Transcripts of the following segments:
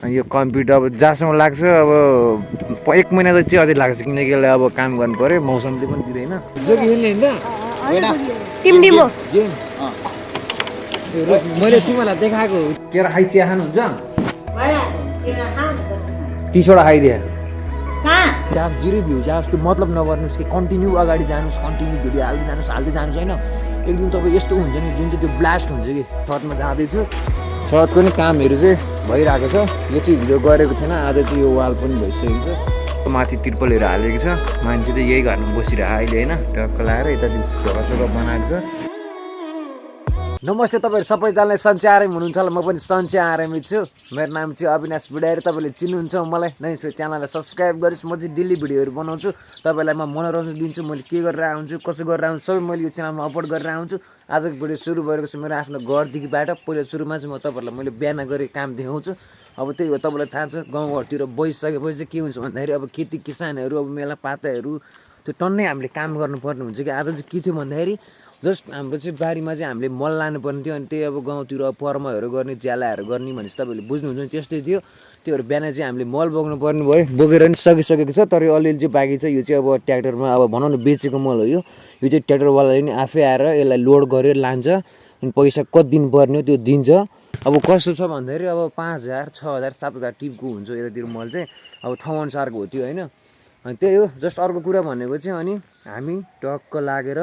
यो कम्प्युटर अब जहाँसम्म लाग्छ अब 1 महिना जति चाहिँ अझै लाग्छ किनकि यसलाई अब काम गर्नु पऱ्यो मौसमले पनि दिँदैन जोगी खेल्ने होइन गेम मैले तिमीलाई देखाएको केरा खाइ चिया खानुहुन्छ 30वटा खाइदिए त्यहाँ जिरो भ्यू चाहिँ जस्तो मतलब नगर्नुहोस् कि कन्टिन्यू अगाडि जानुहोस् कन्टिन्यू भिडियो हाल्दै जानुहोस् होइन एक दिन तपाईँ यस्तो हुन्छ नि जुन चाहिँ त्यो ब्लास्ट हुन्छ कि छतमा जाँदैछु छतको नि कामहरू चाहिँ भइरहेको छ यो चाहिँ हिजो गरेको थिएन आज चाहिँ यो वाल पनि भइसकेको छ माथि तिर्पलहरू हालेको छ मान्छे चाहिँ यही घरमा बसिरहेको अहिले होइन टक्क लगाएर यता ढोका बनाएको छ नमस्ते तपाईँहरू सबैजनालाई सन्चै आरामी हुनुहुन्छ होला म पनि सन्चै आरामी छु मेरो नाम चाहिँ अविनाश बुढारी तपाईँले चिन्नुहुन्छ मलाई नै च्यानललाई सब्सक्राइब गरिस् म चाहिँ डेली भिडियोहरू बनाउँछु तपाईँलाई म मनोरञ्जन दिन्छु मैले के गरेर आउँछु कसो गरेर आउँछु सबै मैले यो च्यानलमा अपलोड गरेर आउँछु आजको भिडियो सुरु भएको छ मेरो आफ्नो घरदेखिबाट पहिला सुरुमा चाहिँ म तपाईँहरूलाई मैले बिहान गरेँ काम देखाउँछु अब त्यही हो तपाईँलाई थाहा छ गाउँघरतिर बसिसकेपछि के हुन्छ भन्दाखेरि अब खेती किसानहरू अब मेला पाताहरू त्यो टन्नै हामीले काम गर्नुपर्ने हुन्छ कि आज चाहिँ के थियो भन्दाखेरि जस्ट हाम्रो चाहिँ बारीमा चाहिँ हामीले मल लानुपर्ने थियो अनि त्यही अब गाउँतिर पर्महरू गर्ने ज्यालाहरू गर्ने भनेपछि तपाईँहरूले बुझ्नुहुन्छ नि त्यस्तै थियो त्योहरू बिहान चाहिँ हामीले मल बोक्नु पर्ने भयो बोकेर नि सकिसकेको छ तर अलिअलि चाहिँ बाँकी छ यो चाहिँ अब ट्र्याक्टरमा अब भनौँ न बेचेको मल हो यो चाहिँ ट्र्याक्टरवालाले नि आफै आएर यसलाई लोड गरेर लान्छ अनि पैसा कति दिनुपर्ने हो त्यो दिन्छ अब कस्तो छ भन्दाखेरि अब 5000 6000 7000 टिपको हुन्छ यतातिर मल चाहिँ अब ठाउँअनुसारको हो त्यो होइन अनि त्यही हो जस्ट अर्को कुरा भनेको चाहिँ अनि हामी टक्क लागेर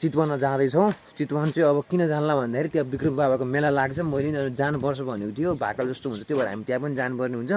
चितवन जाँदैछौँ चितवन चाहिँ अब किन जानला भन्दाखेरि त्यहाँ विक्रम बाबाको मेला लाग्छ मैले जानुपर्छ भनेको थियो भाकल जस्तो हुन्छ त्यही भएर हामी त्यहाँ पनि जानुपर्ने हुन्छ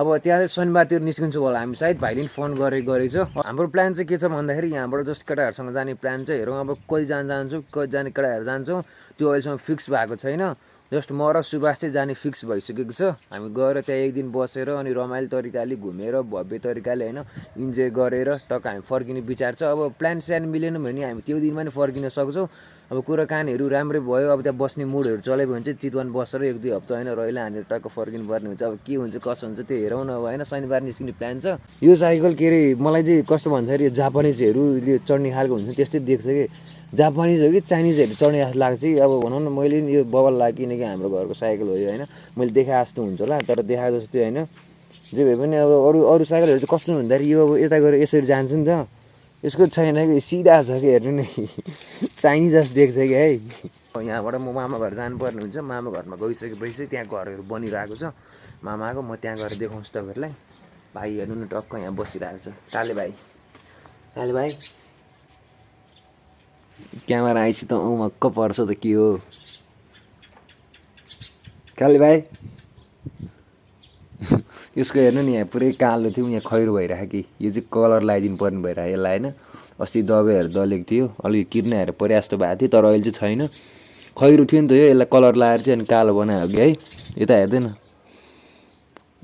अब त्यहाँ चाहिँ शनिबारतिर निस्किन्छौँ होला हामी सायद भाइले पनि फोन गरेको छ हाम्रो प्लान चाहिँ के छ भन्दाखेरि यहाँबाट जस्ट केटाहरूसँग जाने प्लान चाहिँ हेरौँ अब कति जान्छौँ कति जाने केटाहरू जान्छौँ त्यो अहिलेसम्म फिक्स भएको छैन जस्ट म र सुभाष चाहिँ जाने फिक्स भइसकेको छ हामी गएर त्यहाँ एक दिन बसेर अनि रमाइलो तरिकाले घुमेर भव्य तरिकाले होइन इन्जोय गरेर टक्क हामी फर्किने विचार छ अब प्लान स्यान मिलेन भने हामी त्यो दिनमा नि फर्किन सक्छौँ अब कुराकानीहरू राम्रै भयो अब त्यहाँ बस्ने मुडहरू चल्यो भने चाहिँ चितवन बसेर 1-2 हप्ता होइन रहिला हामी टक्क फर्किनु पर्ने हुन्छ अब के हुन्छ कसो हुन्छ त्यो हेरौँ न अब होइन शनिबार निस्किने प्लान छ यो साइकल के अरे मलाई चाहिँ कस्तो भन्दाखेरि जापानिजहरूले चढ्ने खालको हुन्छ त्यस्तै देख्छ कि जापानिज हो कि चाइनिजहरू चढ्ने जस्तो लाग्छ अब भनौँ न मैले यो बबल लाग्यो किनकि हाम्रो घरको साइकल हो यो होइन मैले देखाए जस्तो हुन्छ होला तर देखाएको जस्तो होइन जे भए पनि अब अरू साइकलहरू चाहिँ कस्तो भन्दाखेरि यो अब यता गएर यसरी जान्छ नि त यसको छैन कि सिधा छ कि हेर्नु नि चाइनिज जस्तो देख्छ कि है यहाँबाट म मामा घर जानुपर्ने हुन्छ मामा घरमा गइसकेपछि त्यहाँ घरहरू बनिरहेको छ मामाको म त्यहाँ गएर देखाउँछु तपाईँहरूलाई भाइ हेर्नु न टक्क यहाँ बसिरहेको छ काले भाइ क्यामेरा आएपछि त मक्क पर्छ त के हो काले भाइ यसको हेर्नु नि यहाँ पुरै कालो थियो यहाँ खैरो भइरहेको कि यो चाहिँ कलर लगाइदिनु पर्ने भइरहेको यसलाई होइन अस्ति दबाईहरू दलेको थियो अलिक किर्नाहरू परे जस्तो भएको थियो तर अहिले चाहिँ छैन खैरो थियो नि त यो यसलाई कलर लगाएर चाहिँ अनि कालो बनायो कि है यता हेर्दैन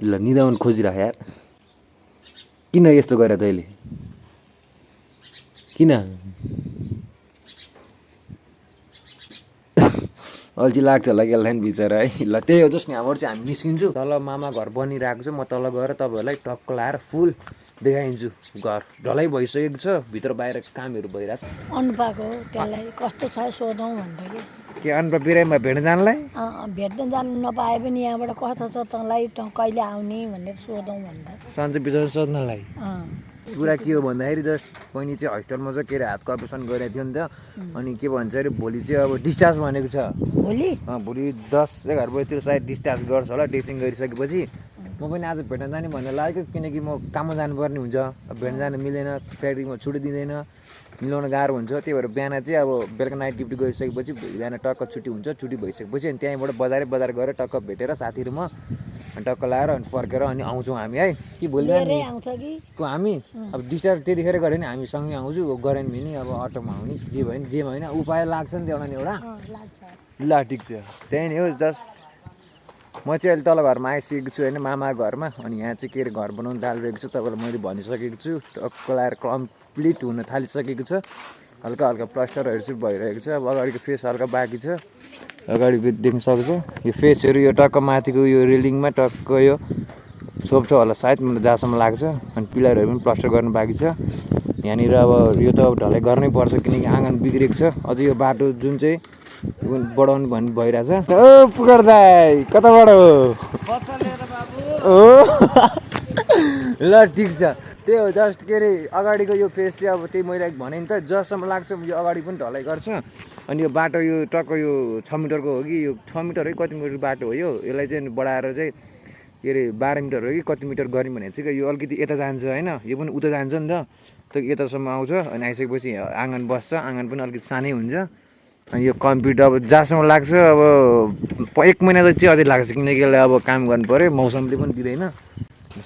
ल निदाउनु खोजिरह यार किन यस्तो गरेर तैँले किन अल्छी लाग्छ होला यसलाई नि बिचरा है ल त्यही हो जस्ट यहाँबाट चाहिँ हामी निस्किन्छु तल मामा घर बनिरहेको छ म तल गएर तपाईँहरूलाई टक्क लाएर फुल देखाइदिन्छु घर ढलाइ भइसकेको छ भित्र बाहिर कामहरू भइरहेको छ अनुपाको त्यसलाई कस्तो छ सोधौँ भनेर के अनुपा बिरामीमा भेट्न जानलाई भेट्न जानु नपाए पनि यहाँबाट कस्तो छ तँलाई तँ कहिले आउने भनेर सोधौँ भनेर सन्चै बिचरा सोध्नलाई कुरा के हो भन्दाखेरि जस्ट बहिनी चाहिँ हस्पिटलमा चाहिँ के अरे हातको अपरेसन गरेको थियो नि त अनि के भन्छ अरे भोलि चाहिँ अब डिस्चार्ज भनेको छ भोलि 10-11 बजीतिर सायद डिस्चार्ज गर्छ होला ड्रेसिङ गरिसकेपछि म पनि आज भेट्न जाने भन्ने लागेको किनकि म काममा जानुपर्ने हुन्छ अब भेट्न जानु मिल्दैन फ्याक्ट्रीमा छुट्टी दिँदैन मिलाउन गाह्रो हुन्छ त्यही भएर बिहान चाहिँ अब बेलुका नाइट ड्युटी गरिसकेपछि बिहान टक्क छुट्टी हुन्छ छुट्टी भइसकेपछि अनि त्यहीँबाट बजार गएर टक्क भेटेर साथीहरू म टक्क लगाएर अनि फर्केर अनि आउँछौँ हामी है कि भोलि बिहान हामी अब डिस्चार्ज त्यतिखेर गऱ्यो भने हामी सँगै आउँछु गरेन भने अब अटोमा आउने जे भयो नि जेमा होइन उपाय लाग्छ नि त एउटा ल ठिक छ त्यही नै हो जस्ट म चाहिँ अहिले तल घरमा आइसकेको छु होइन मामा घरमा अनि यहाँ चाहिँ के अरे घर बनाउनु थालिरहेको छु तपाईँलाई मैले भनिसकेको छु टक्क लगाएर कम्प्लिट हुन थालिसकेको छ हल्का हल्का प्लास्टरहरू चाहिँ भइरहेको छ अब अगाडिको फेस हल्का बाँकी छ अगाडि देख्न सक्छ यो फेसहरू यो टक्क माथिको यो रेलिङमा टक्क यो सोप्छ होला सायद मलाई जहाँसम्म लाग्छ अनि पिलरहरू पनि प्लास्टर गर्नु बाँकी छ यहाँनिर अब यो त ढलाइ गर्नै पर्छ किनकि आँगन बिग्रेको छ अझै यो बाटो जुन चाहिँ यो पनि बढाउनु भन्ने भइरहेछ ओ पुकार दाई कताबाट हो ल ठिक छ त्यही हो जस्ट के अरे अगाडिको यो फेस चाहिँ अब त्यही मैले भने नि त जससम्म लाग्छ यो अगाडि पनि ढलाइ गर्छ अनि यो बाटो यो टक्क यो 6 मिटरको हो कि यो 6 मिटर है कति मिटर बाटो हो यसलाई चाहिँ बढाएर चाहिँ के अरे 12 मिटर हो कि कति मिटर गऱ्यौँ भने चाहिँ यो अलिकति यता जान्छ होइन यो पनि उता जान्छ नि त यतासम्म आउँछ अनि आइसकेपछि आँगन बस्छ आँगन पनि अलिकति सानै हुन्छ अनि यो कम्प्लिट अब जहाँसम्म लाग्छ अब 1 महिना चाहिँ अझै लाग्छ किनकि यसलाई अब काम गर्नु पऱ्यो मौसमले पनि दिँदैन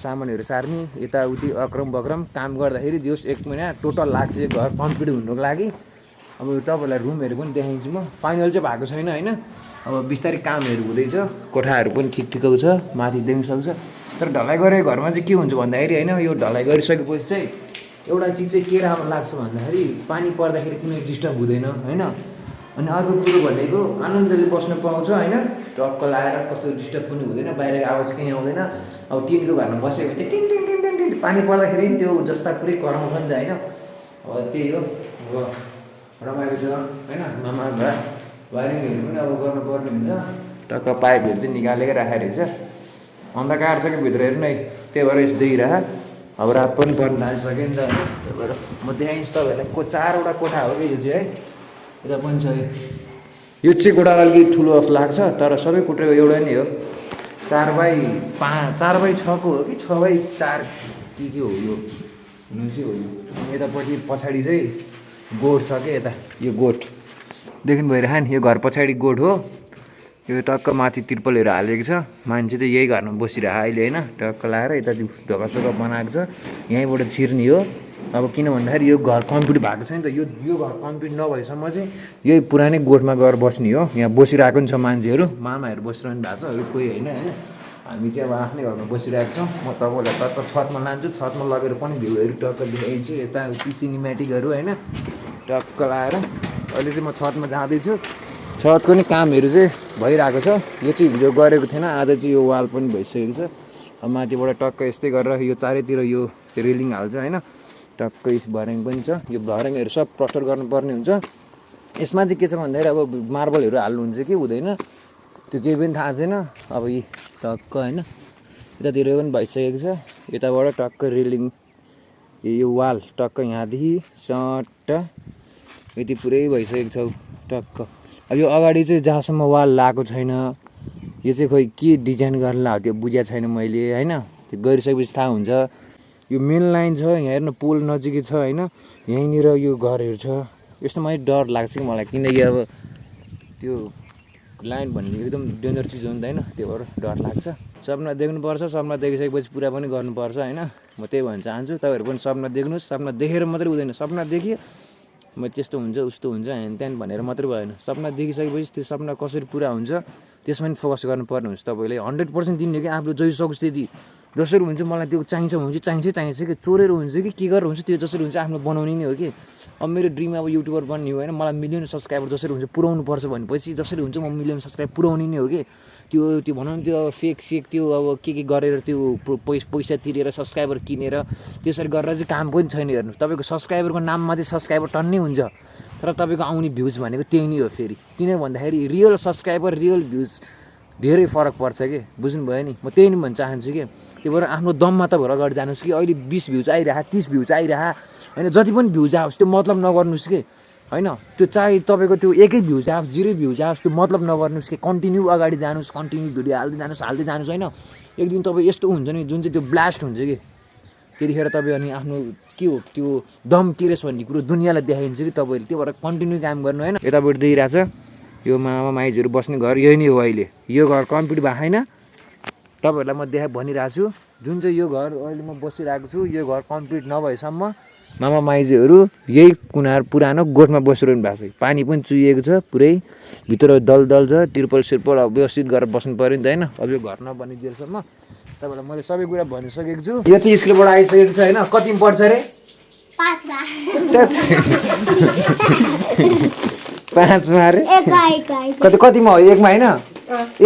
सामानहरू सार्ने यताउति अक्रम बक्रम काम गर्दाखेरि जोस् 1 महिना टोटल लाग्छ घर कम्प्लिट हुनुको लागि अब तपाईँहरूलाई रुमहरू पनि देखाइदिन्छु म फाइनल चाहिँ भएको छैन होइन अब बिस्तारै कामहरू हुँदैछ कोठाहरू पनि ठिकठिकको छ माथि देख्न सक्छ तर ढलाइ गरेको घरमा चाहिँ के हुन्छ भन्दाखेरि होइन यो ढलाइ गरिसकेपछि चाहिँ एउटा चिज चाहिँ के राम्रो लाग्छ भन्दाखेरि पानी पर्दाखेरि कुनै डिस्टर्ब हुँदैन होइन अनि अर्को कुरो भनेको आनन्दले बस्न पाउँछ होइन टक्क लाएर कसैको डिस्टर्ब पनि हुँदैन बाहिरको आवाज केही आउँदैन अब टिनको घरमा बस्यो भने चाहिँ टिङ टिङ टिङ टिङ टिङ पानी पर्दाखेरि त्यो जस्ता पुरै कराउँछ नि त होइन अब त्यही हो अब रमाइलो छ होइन मामा भए वायरिङहरू पनि अब गर्नुपर्ने हुन्छ टक्क पाइपहरू चाहिँ निकालेकै राखेको रहेछ अन्धकार छ कि भित्र हेर्नु है त्यही भएर यस्तो देखिरह अब रात पनि पर्न थालिसक्यो नि त त्यही भएर म देखाइन्छु तपाईँहरूलाई 4वटा कोठा हो कि यो चाहिँ है यता पनि छ यो चाहिँ कोठा अलिकति ठुलो जस्तो लाग्छ तर सबै कोठाको एउटा नै हो 4x6 को हो कि 6x4 के हो यो हुनु चाहिँ हो यो यतापट्टि पछाडि चाहिँ गोठ छ क्या यता यो गोठ देख्नु भइरहेको नि यो घर पछाडि गोठ हो यो टक्क माथि तिर्पलहरू हालेको छ मान्छे चाहिँ यही घरमा बसिरह अहिले होइन टक्क लाएर यता ढोकासोका बनाएको छ यहीँबाट छिर्ने हो अब किन भन्दाखेरि यो घर कम्प्लिट भएको छ नि त यो घर कम्प्लिट नभएसम्म चाहिँ यही पुरानै गोठमा गएर बस्ने हो यहाँ बसिरहेको नि छ मान्छेहरू मामाहरू बसिरहनु भएको छ अरू कोही होइन हामी चाहिँ अब आफ्नै घरमा बसिरहेको छौँ म तपाईँलाई टक्क छतमा लान्छु छतमा लगेर पनि भ्यूहरू टक्क देखाइदिन्छु यता सिनेमेटिकहरू होइन टक्क लाएर अहिले चाहिँ म छतमा जाँदैछु छतको नि कामहरू चाहिँ भइरहेको छ यो चाहिँ हिजो गरेको थिएन आज चाहिँ यो वाल पनि भइसकेको छ अब माथिबाट टक्क यस्तै गरेर यो चारैतिर यो रेलिङ हाल्छ होइन टक्कै भर्याङ पनि छ यो भर्याङहरू सब प्लास्टर गर्नुपर्ने हुन्छ यसमा चाहिँ के छ भन्दाखेरि अब मार्बलहरू हाल्नुहुन्छ कि हुँदैन त्यो केही पनि थाहा छैन अब यी टक्क होइन यतातिर पनि भइसकेको छ यताबाट टक्क रेलिङ यो वाल टक्क यहाँदेखि सट्ट यति पुरै भइसकेको छ टक्क अब यो अगाडि चाहिँ जहाँसम्म वाल लगाएको छैन यो चाहिँ खोइ के डिजाइन गर्न लाग्यो त्यो बुझेको छैन मैले होइन त्यो गरिसकेपछि थाहा हुन्छ यो मेन लाइन छ यहाँ हेर्नु पोल नजिकै छ होइन यहीँनिर यो घरहरू छ यस्तो मलाई डर लाग्छ कि मलाई किनकि अब त्यो लाइन भन्ने एकदम डेन्जर चिज हो नि त होइन त्यो भएर डर लाग्छ सपना देख्नुपर्छ सपना देखिसकेपछि पुरा पनि गर्नुपर्छ होइन म त्यही भन्न चाहन्छु तपाईँहरू पनि सपना देख्नुहोस् सपना देखेर मात्रै हुँदैन सपना देखेँ म त्यस्तो हुन्छ उस्तो हुन्छ हेन त्यहाँ भनेर मात्रै भएन सपना देखिसकेपछि त्यो सपना कसरी पुरा हुन्छ त्यसमा पनि फोकस गर्नुपर्ने हुन्छ तपाईँले 100% दिने हो कि आफूले जति सक्छ त्यति जसरी हुन्छ मलाई त्यो चाहिन्छ भने चाहिँ चाहिन्छ कि चोरेर हुन्छ कि के गरेर हुन्छ त्यो जसरी हुन्छ आफ्नो बनाउने नै हो कि अब मेरो ड्रिम अब युट्युबर बन्ने हो होइन मलाई मिलियन सब्सक्राइबर जसरी हुन्छ पुऱ्याउनु पर्छ भनेपछि जसरी हुन्छ म मिलियन सब्सक्राइब पुऱ्याउने नै हो कि त्यो भनौँ न त्यो फेक त्यो अब के गरेर त्यो पैसा तिरेर सब्सक्राइबर किनेर त्यसरी गरेर चाहिँ काम पनि छैन हेर्नु तपाईँको सब्सक्राइबरको नाममा चाहिँ सब्सक्राइबर टन्नै हुन्छ तर तपाईँको आउने भ्युज भनेको त्यही नै हो फेरि किन भन्दाखेरि रियल सब्सक्राइबर रियल भ्युज धेरै फरक पर्छ कि बुझ्नुभयो नि म त्यही नै भन्न चाहन्छु कि त्यही भएर आफ्नो दममा तपाईँहरू अगाडि जानुहोस् कि अहिले 20 भ्युज आइरह 30 भ्युज आइरह होइन जति पनि भ्युज आओस् त्यो मतलब नगर्नुहोस् कि होइन त्यो चाहे तपाईँको त्यो एकै भ्युज आओस् 0 भ्युज आओस् त्यो मतलब नगर्नुहोस् कि कन्टिन्यू अगाडि जानुहोस् कन्टिन्यू भिडियो हाल्दै जानुहोस् होइन एक दिन तपाईँ यस्तो हुन्छ नि जुन चाहिँ त्यो ब्लास्ट हुन्छ कि त्यतिखेर तपाईँ अनि आफ्नो के हो त्यो दम तिरेस भन्ने कुरो दुनियाँलाई देखाइन्छ कि तपाईँले त्यो भएर कन्टिन्यू काम गर्नु होइन यतापट्टि देखिरहेछ यो मामा माइजहरू बस्ने घर यही नै हो अहिले यो घर कम्प्लिट भएको छैन तपाईँहरूलाई म भनिरहेको छु जुन चाहिँ यो घर अहिले म बसिरहेको छु यो घर कम्प्लिट नभएसम्म मामा माइजहरू यही कुनार पुरानो गोठमा बसिरहनु भएको छ पानी पनि चुहिएको छ पुरै भित्र दलदल छ तिर्पल सिर्पल अब व्यवस्थित गरेर बस्नु पऱ्यो नि त होइन अब यो घर नबन्ने जेलसम्म तपाईँलाई मैले सबै कुरा भनिसकेको छु यो चाहिँ स्कुलबाट आइसकेको छ होइन कतिमा पढ्छ अरे 5मा अरे कतिमा हो 1मा होइन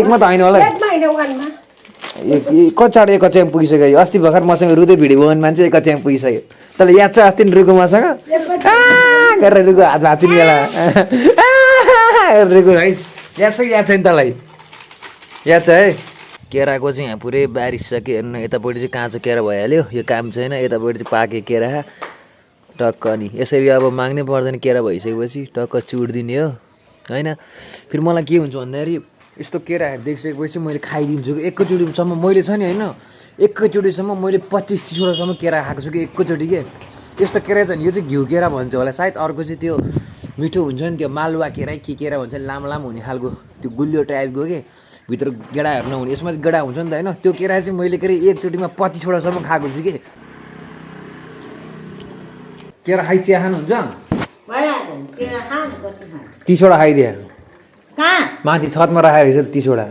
1मा त होइन होला कति चाँडो एक कक्षामा पुगिसक्यो अस्ति भर्खर मसँग रुँदै भिडियो बनाउने मान्छे एक कक्षामा पुगिसक्यो तँलाई याद छ अस्ति रुको मसँग गरेर रुको हात भाँच्ने बेला हेरेको है याद छ कि याद छैन तँलाई याद छ है केराको चाहिँ यहाँ पुरै बारिसक्यो हेर्नु यतापट्टि चाहिँ काँचो केरा भइहाल्यो यो काम छैन यतापट्टि चाहिँ पाके केरा टक्क नि यसरी अब माग्नै पर्दैन केरा भइसकेपछि टक्क चुडिदिने हो होइन फेरि मलाई के हुन्छ भन्दाखेरि यस्तो केराहरू देखिसकेपछि मैले खाइदिन्छु कि एकैचोटिसम्म मैले छ नि होइन एकैचोटिसम्म मैले 25-30वटासम्म केरा खाएको छु कि एकैचोटि के यस्तो केरा छ नि यो चाहिँ घिउ केरा भन्छ होला सायद अर्को चाहिँ त्यो मिठो हुन्छ नि त्यो मालुवा केरा के केरा भन्छ नि लामो लामो हुने खालको त्यो गुलियो टाइपको के भित्र गेडाहरू नहुने यसमा चाहिँ गेडा हुन्छ नि त होइन त्यो केरा चाहिँ मैले के अरे एकचोटिमा 25वटासम्म खाएको छु कि केरा खाइ चिया खानुहुन्छ 30वटा खाइदिए माथि छतमा राखेको छ 30वटा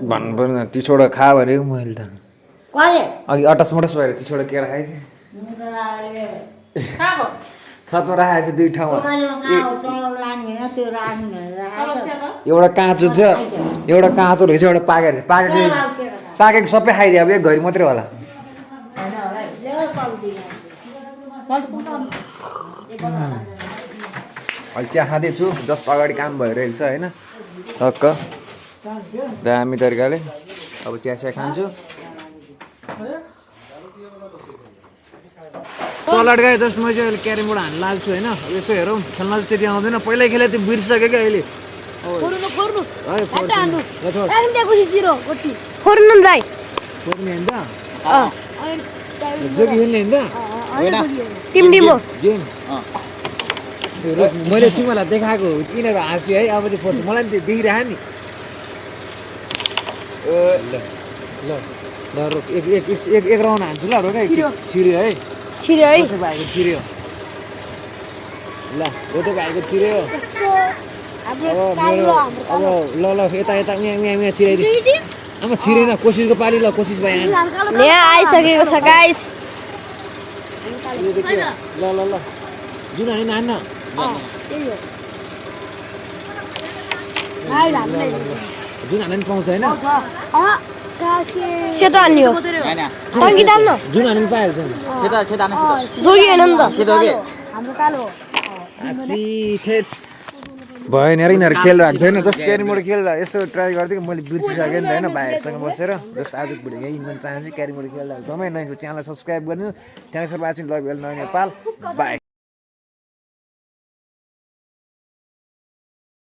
भन्नु पर्दैन 30वटा खा भनेको मैले त अघि अटस मटस भएर 30वटा केरा खाइदिएँ छतमा राखेको छ 2 ठाउँमा एउटा काँचो छ एउटा काँचो रहेछ एउटा पाकेको सबै खाइदियो अब एक घडी मात्रै होला अहिले चिया खाँदैछु जस्ट अगाडि काम भइरहेको छ होइन टक्क दामी तरिकाले अब चिया खान्छु चलट गएँ जस्ट मैले चाहिँ अहिले क्यारम बोर्ड हान्न लाग्छु होइन यसो हेरौँ खेल्न चाहिँ त्यति आउँदैन पहिल्यै खेले त्यो बिर्सक्यो क्या अहिले जोगी खेल्ने गेम मैले तिमीहरूलाई देखाएको तिनीहरू हाँस्यो है अब चाहिँ फोर्छ मलाई पनि त्यो देखिरहेको नि ल ल रोक एक राउन्ड हान्छु ल रोक है छिर्यो है गोटे भाइको छिर्यो ल गोटे भाइको छिर्यो अब मेरो अब ल यता यहाँ छिराइदियो आमा छिरेन कोसिसको पाली ल कोसिस भाइ आइसकेको छ गाइस ल जुन होइन हान्न जुन हान्न पनि पाउँछ होइन सेतो हान्ने हो जुन हान्न पनि पाइहाल्छ नि जोगी होइन नि त हाम्रो कालो भएन यार यिनीहरू खेलिरहेको छैन जस्ट क्यारम बोर्ड खेलिरहेको यसो ट्राई गरिदिएको मैले बिर्सिसकेँ नि त होइन भाइहरूसँग बसेर जस्ट आजको भिडियो यहीँ गर्न चाहन्छु क्यारम बोर्ड खेलिरहेको ठाउँमा नयाँ च्यानललाई सब्सक्राइब गर्नु thanks for watching love Nepal by